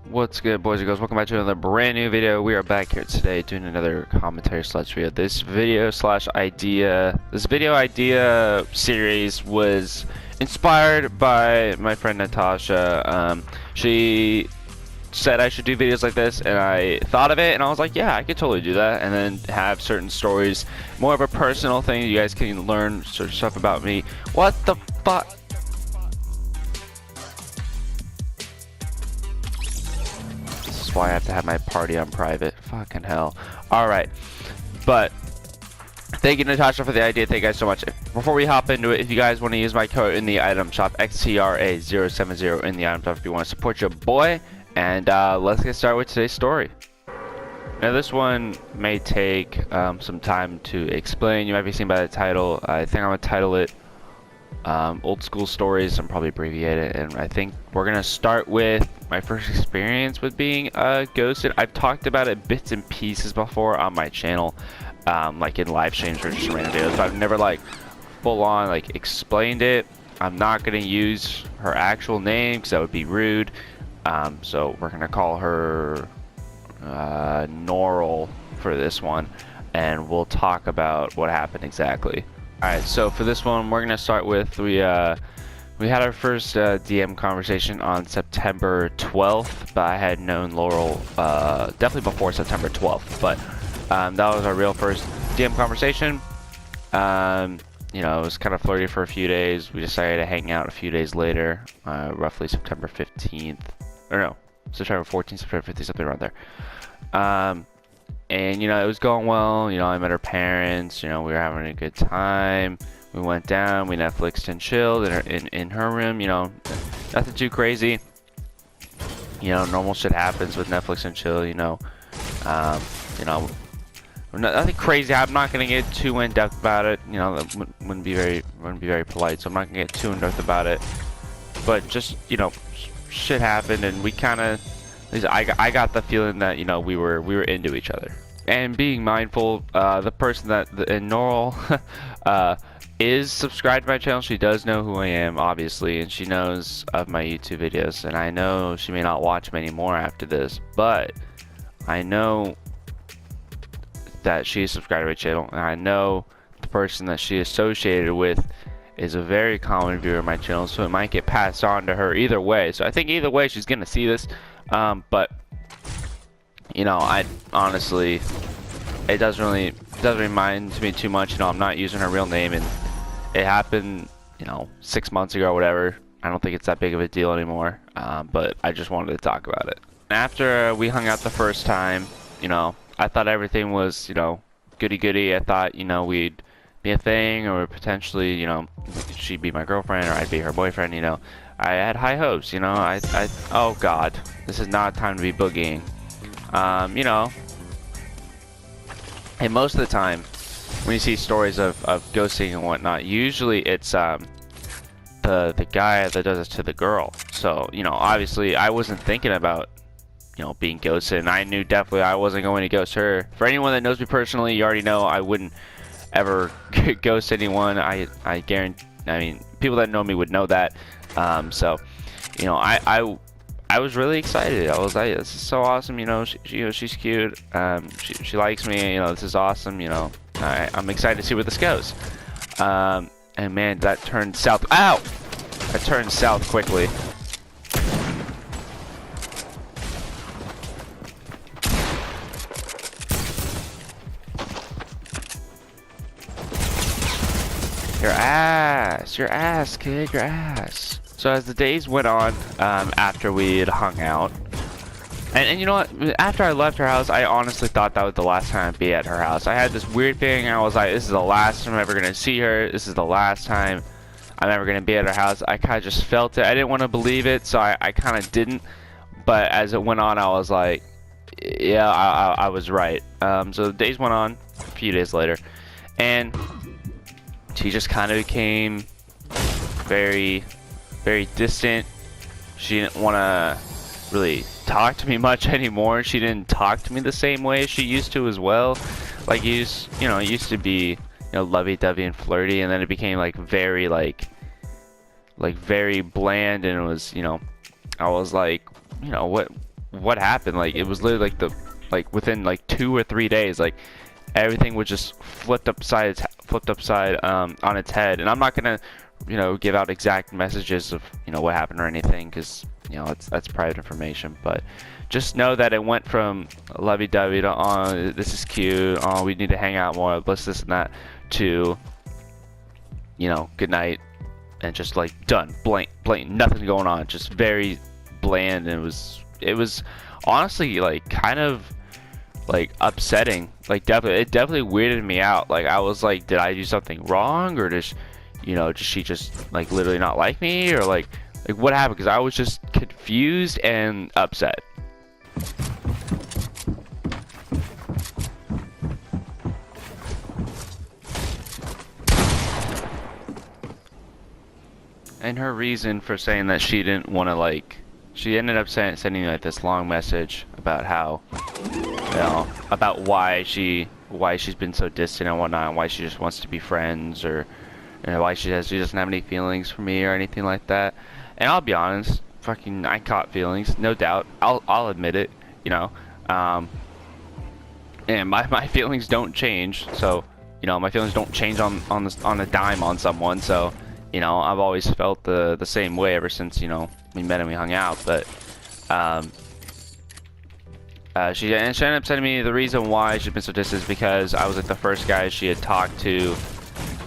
What's good, boys and girls? Welcome back to another brand new video. We are back here today doing another commentary slash video. This video idea series was inspired by my friend Natasha. She said I should do videos like this, and I thought of it, and I was like, yeah, I could totally do that, and then have certain stories, more of a personal thing. You guys can learn certain stuff about me. What the fuck? Why I have to have my party on private. Fucking hell. Alright. But thank you, Natasha, for the idea. Thank you guys so much. Before we hop into it, if you guys want to use my code in the item shop, XTRA070 in the item shop if you want to support your boy. And let's get started with today's story. Now this one may take some time to explain. You might be seen by the title. I think I'm going to title it Old School Stories, and probably abbreviate it. And I think we're gonna start with my first experience with being ghosted. I've talked about it bits and pieces before on my channel, like in live streams or just random videos, but I've never like full on like explained it. I'm not gonna use her actual name because that would be rude, so we're gonna call her Norral for this one, and we'll talk about what happened exactly. Alright, so for this one, we're gonna start with we had our first DM conversation on September 12th, but I had known Laurel definitely before September 12th, but that was our real first DM conversation. You know, it was kind of flirty for a few days. We decided to hang out a few days later, roughly September 15th, or no, September 14th, September 15th, something around there. And you know, it was going well. You know, I met her parents. You know, we were having a good time. We went down, we Netflixed and chilled in her room. You know, nothing too crazy. You know, normal shit happens with Netflix and chill. You know, nothing crazy. I'm not gonna get too in depth about it. You know, that wouldn't be very polite. So I'm not gonna get too in depth about it. But just, you know, shit happened, and we kind of. I got the feeling that, you know, we were into each other. And being mindful, the person that Norral is subscribed to my channel. She does know who I am, obviously, and she knows of my YouTube videos. And I know she may not watch many more after this, but I know that she is subscribed to my channel, and I know the person that she is associated with is a very common viewer of my channel, so it might get passed on to her either way. So I think either way she's gonna see this. But you know, I honestly, it doesn't really mind to me too much. You know, I'm not using her real name, and it happened, you know, 6 months ago or whatever. I don't think it's that big of a deal anymore. But I just wanted to talk about it. After we hung out the first time, you know, I thought everything was, you know, goody-goody. I thought, you know, we'd be a thing, or potentially, you know, she'd be my girlfriend, or I'd be her boyfriend. You know, I had high hopes. You know, oh God, this is not time to be boogieing. You know, and most of the time when you see stories of ghosting and whatnot, usually it's the guy that does it to the girl. So, you know, obviously I wasn't thinking about, you know, being ghosted, and I knew definitely I wasn't going to ghost her. For anyone that knows me personally, you already know I wouldn't ever ghost anyone. I guarantee, I mean, people that know me would know that. So, you know, I was really excited. I was like, this is so awesome. You know, she's cute. She likes me. You know, this is awesome. You know, I'm excited to see where this goes. And man, that turned south. Ow! That turned south quickly. Your ass, kid, your ass. So as the days went on, after we had hung out, and you know what, after I left her house, I honestly thought that was the last time I'd be at her house. I had this weird feeling. I was like, this is the last time I'm ever gonna see her. This is the last time I'm ever gonna be at her house. I kind of just felt it. I didn't want to believe it, so I kind of didn't. But as it went on, I was like, yeah, I was right. So the days went on, a few days later, and she just kind of became very distant. She didn't want to really talk to me much anymore. She didn't talk to me the same way she used to as well. Like, it used to be, you know, lovey-dovey and flirty, and then it became like very very bland, and it was, you know, I was like, you know, what happened. Like, it was literally like like within like 2 or 3 days, like everything was just flipped upside on its head. And I'm not gonna, you know, give out exact messages of, you know, what happened or anything, because, you know, that's private information. But just know that it went from lovey-dovey to, oh, this is cute, oh, we need to hang out more, let's this and that, to, you know, good night, and just like done, blank, nothing going on, just very bland. And it was honestly like kind of like upsetting. Like, it definitely weirded me out. Like, I was like, did I do something wrong, or does, you know, does she just like literally not like me, or like what happened? Because I was just confused and upset. And her reason for saying that she didn't want to, like, she ended up sending like this long message about how, you know, about why she's been so distant and whatnot, and why she just wants to be friends, or, you know, why she doesn't have any feelings for me or anything like that. And I'll be honest, fucking, I caught feelings, no doubt. I'll admit it, you know. And my feelings don't change, so, you know, my feelings don't change on a dime on someone. So, you know, I've always felt the same way ever since, you know, we met and we hung out. But she ended up sending me the reason why she's been so distant is because I was like the first guy she had talked to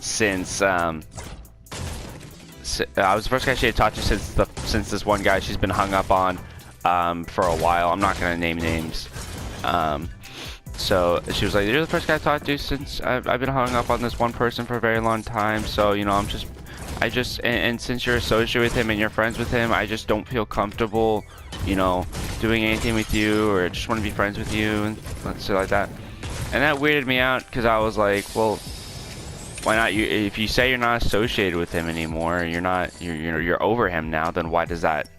since I was the first guy she had talked to since this one guy she's been hung up on for a while. I'm not gonna name names. So she was like, you're the first guy I talked to since I've been hung up on this one person for a very long time. So, you know, and since you're associated with him and you're friends with him, I just don't feel comfortable, you know, doing anything with you, or just want to be friends with you and stuff like that. And that weirded me out, because I was like, well, why not? If you say you're not associated with him anymore, you're over him now, then why does that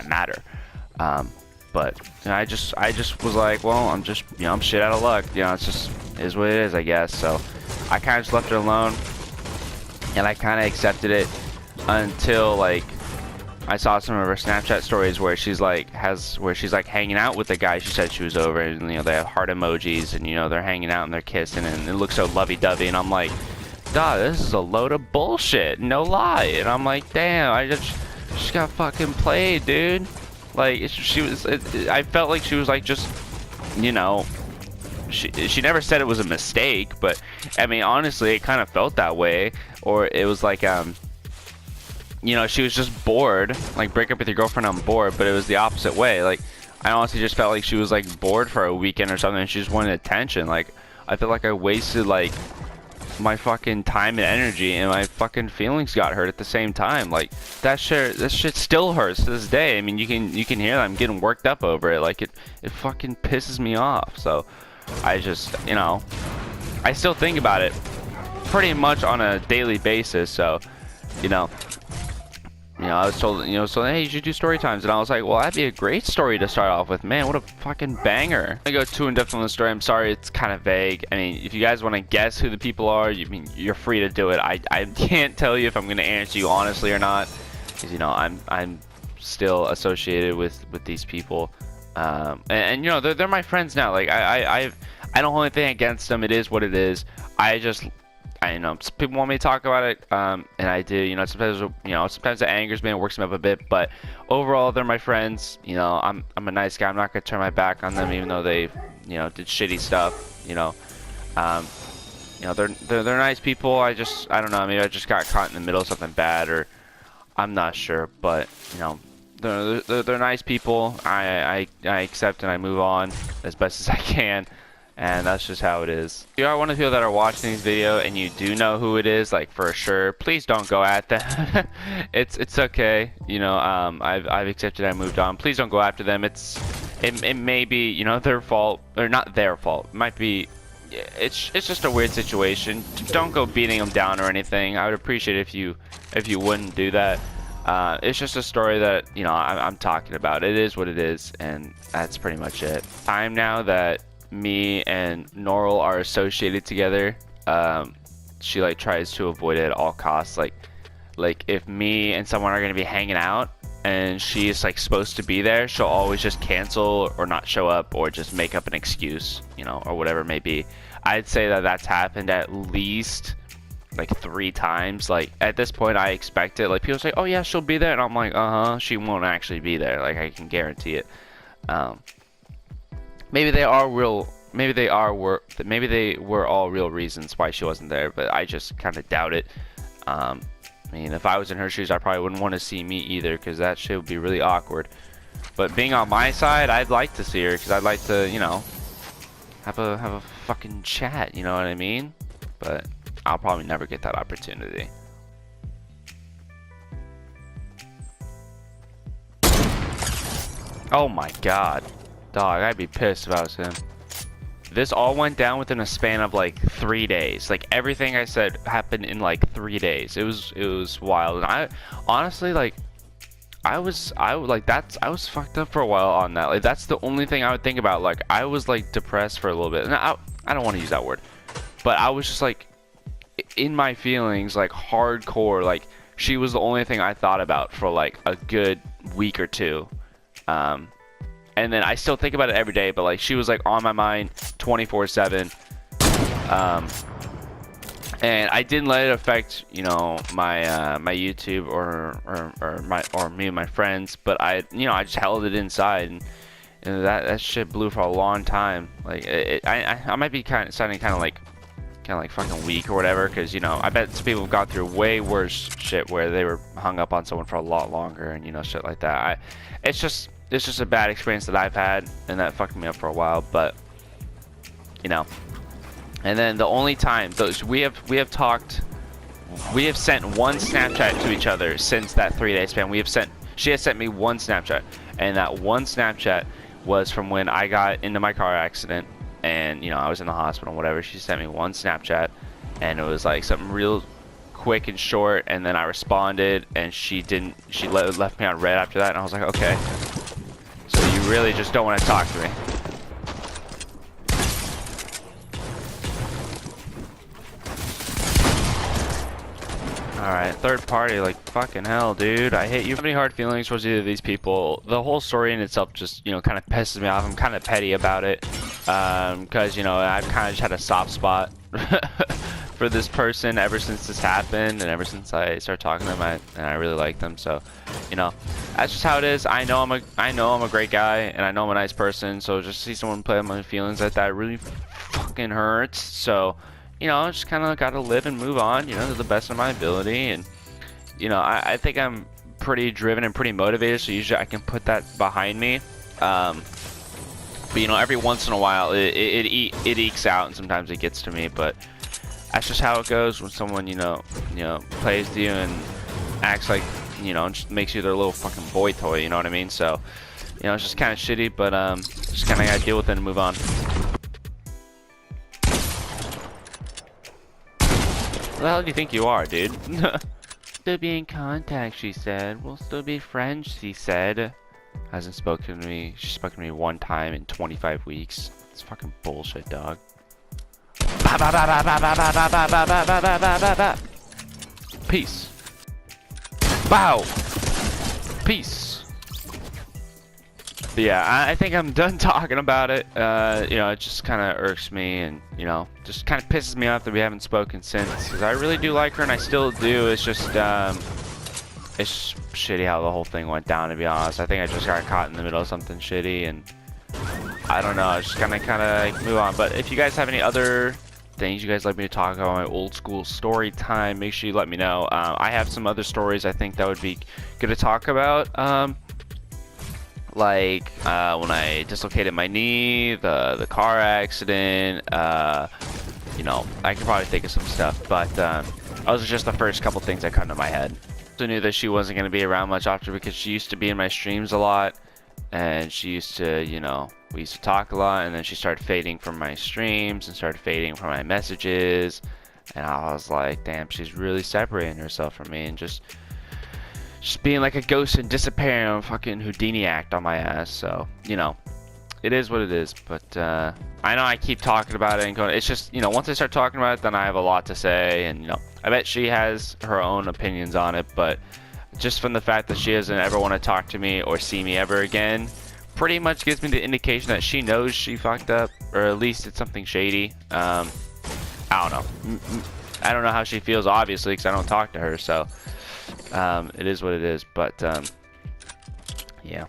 matter? But, you know, I just was like, well, I'm just, you know, I'm shit out of luck. You know, it's just is what it is, I guess. So I kind of just left her alone, and I kind of accepted it until, like, I saw some of her Snapchat stories where she's like hanging out with the guy she said she was over, and, you know, they have heart emojis, and, you know, they're hanging out and they're kissing, and it looks so lovey-dovey, and I'm like, duh, this is a load of bullshit, no lie. And I'm like, damn, I just got fucking played, dude. Like, I felt like she was like, just, you know, she never said it was a mistake, but I mean, honestly, it kind of felt that way. Or it was like, you know, she was just bored, like, break up with your girlfriend, I'm bored. But it was the opposite way. Like, I honestly just felt like she was like bored for a weekend or something, and she just wanted attention. Like, I feel like I wasted like my fucking time and energy, and my fucking feelings got hurt at the same time. Like, that shit still hurts to this day. I mean, you can hear that I'm getting worked up over it. Like, it fucking pisses me off. So I just, you know, I still think about it pretty much on a daily basis. So, you know, I was told, you know, so hey, you should do story times, and I was like, well, that'd be a great story to start off with. Man, what a fucking banger. I go too in depth on the story. I'm sorry, it's kind of vague. I mean, if you guys want to guess who the people are, you're free to do it. I can't tell you if I'm gonna answer you honestly or not, because, you know, I'm still associated with these people, and you know, they're my friends now. Like, I don't hold anything against them. It is what it is. I know people want me to talk about it, and I do. You know, sometimes it angers me and works me up a bit. But overall, they're my friends. You know, I'm a nice guy. I'm not gonna turn my back on them, even though they, you know, did shitty stuff. You know, they're nice people. I don't know. Maybe I just got caught in the middle of something bad, or I'm not sure. But, you know, they're nice people. I accept and I move on as best as I can. And that's just how it is. If you are one of the people that are watching this video and you do know who it is, like, for sure, please don't go at them. it's okay. You know, I've accepted, I moved on. Please don't go after them. It may be, you know, their fault, or not their fault. It might be, it's just a weird situation. Don't go beating them down or anything. I would appreciate it if you wouldn't do that. It's just a story that, you know, I'm talking about. It is what it is, and that's pretty much it. Time now that me and Norl are associated together, she like tries to avoid it at all costs. Like if me and someone are gonna be hanging out, and she is like supposed to be there, she'll always just cancel or not show up or just make up an excuse, you know, or whatever it may be. I'd say that that's happened at least like 3 times. Like at this point I expect it. Like people say, oh yeah, she'll be there, and I'm like, she won't actually be there. Like I can guarantee it. Maybe they were all real reasons why she wasn't there, but I just kind of doubt it. I mean, if I was in her shoes, I probably wouldn't want to see me either, because that shit would be really awkward. But being on my side, I'd like to see her, because I'd like to, you know, have a fucking chat, you know what I mean? But I'll probably never get that opportunity. Oh my god. Dog, I'd be pissed if I was him. This all went down within a span of like 3 days. Like everything I said happened in like 3 days. It was wild. And I honestly, like, I was fucked up for a while on that. Like that's the only thing I would think about. Like I was like depressed for a little bit. And I don't want to use that word, but I was just like in my feelings, like hardcore. Like she was the only thing I thought about for like a good week or two. And then I still think about it every day, but like she was like on my mind 24/7. And I didn't let it affect, you know, my my YouTube or me and my friends, but I just held it inside, and that shit blew for a long time. Like I might be sounding kind of like fucking weak or whatever, because you know I bet some people have gone through way worse shit where they were hung up on someone for a lot longer, and you know, shit like that. It's just a bad experience that I've had, and that fucked me up for a while. But you know, and then the only time we have sent one Snapchat to each other since that 3-day span. She has sent me one Snapchat, and that one Snapchat was from when I got into my car accident, and you know, I was in the hospital and whatever. She sent me one Snapchat, and it was like something real quick and short, and then I responded, and she left me on red after that, and I was like, okay, so you really just don't want to talk to me. Alright, third party, like fucking hell, dude. I hate you. I have any hard feelings towards either of these people. The whole story in itself just, you know, kind of pisses me off. I'm kind of petty about it, because, you know, I've kind of just had a soft spot for this person ever since this happened, and ever since I started talking to them, and I really like them. So, you know, that's just how it is. I know I'm a great guy, and I know I'm a nice person. So just see someone play with my feelings like that really fucking hurts. So, you know, I just kind of got to live and move on, you know, to the best of my ability. And, you know, I think I'm pretty driven and pretty motivated, so usually I can put that behind me. But, you know, every once in a while, it ekes out, and sometimes it gets to me. But that's just how it goes when someone, you know, plays to you and acts like, you know, just makes you their little fucking boy toy, you know what I mean? So, you know, it's just kind of shitty, but just kind of got to deal with it and move on. What the hell do you think you are, dude? Still be in contact, she said. We'll still be friends, she said. Hasn't spoken to me. She's spoken to me one time in 25 weeks. It's fucking bullshit, dog. Peace. Wow. Peace. But yeah, I think I'm done talking about it. You know, it just kind of irks me, and you know, just kind of pisses me off that we haven't spoken since. Because I really do like her, and I still do. It's just shitty how the whole thing went down. To be honest, I think I just got caught in the middle of something shitty, and I don't know. I just kind of like move on. But if you guys have any other things you guys like me to talk about, my old school story time, make sure you let me know. I have some other stories I think that would be good to talk about. Like when I dislocated my knee, the car accident, you know, I could probably think of some stuff, but those are just the first couple things that come to my head. I knew that she wasn't going to be around much after, because she used to be in my streams a lot, and she used to, you know, we used to talk a lot, and then she started fading from my streams and started fading from my messages, and I was like, damn, she's really separating herself from me and just being like a ghost and disappearing on fucking Houdini act on my ass. So, you know, it is what it is. But I know I keep talking about it and going, it's just, you know, once I start talking about it, then I have a lot to say. And, you know, I bet she has her own opinions on it. But just from the fact that she doesn't ever want to talk to me or see me ever again, pretty much gives me the indication that she knows she fucked up, or at least it's something shady. I don't know. I don't know how she feels, obviously, because I don't talk to her, so it is what it is, but yeah.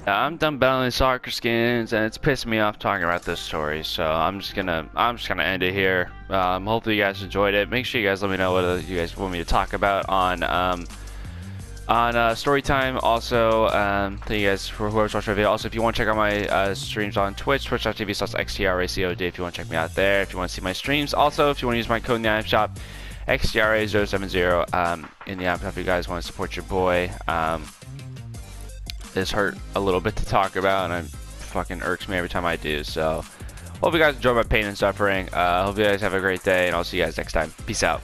I'm done battling soccer skins, and it's pissing me off talking about this story. So I'm just gonna end it here. Hopefully you guys enjoyed it. Make sure you guys let me know what you guys want me to talk about on story time. Also, thank you guys for whoever's watching the video. Also, if you want to check out my streams on Twitch, twitch.tv/xtracod. If you want to check me out there, if you want to see my streams. Also, if you want to use my code in the item shop, XTRA070 in the item shop. If you guys want to support your boy. This hurt a little bit to talk about, and it fucking irks me every time I do. So, hope you guys enjoy my pain and suffering. Hope you guys have a great day, and I'll see you guys next time. Peace out.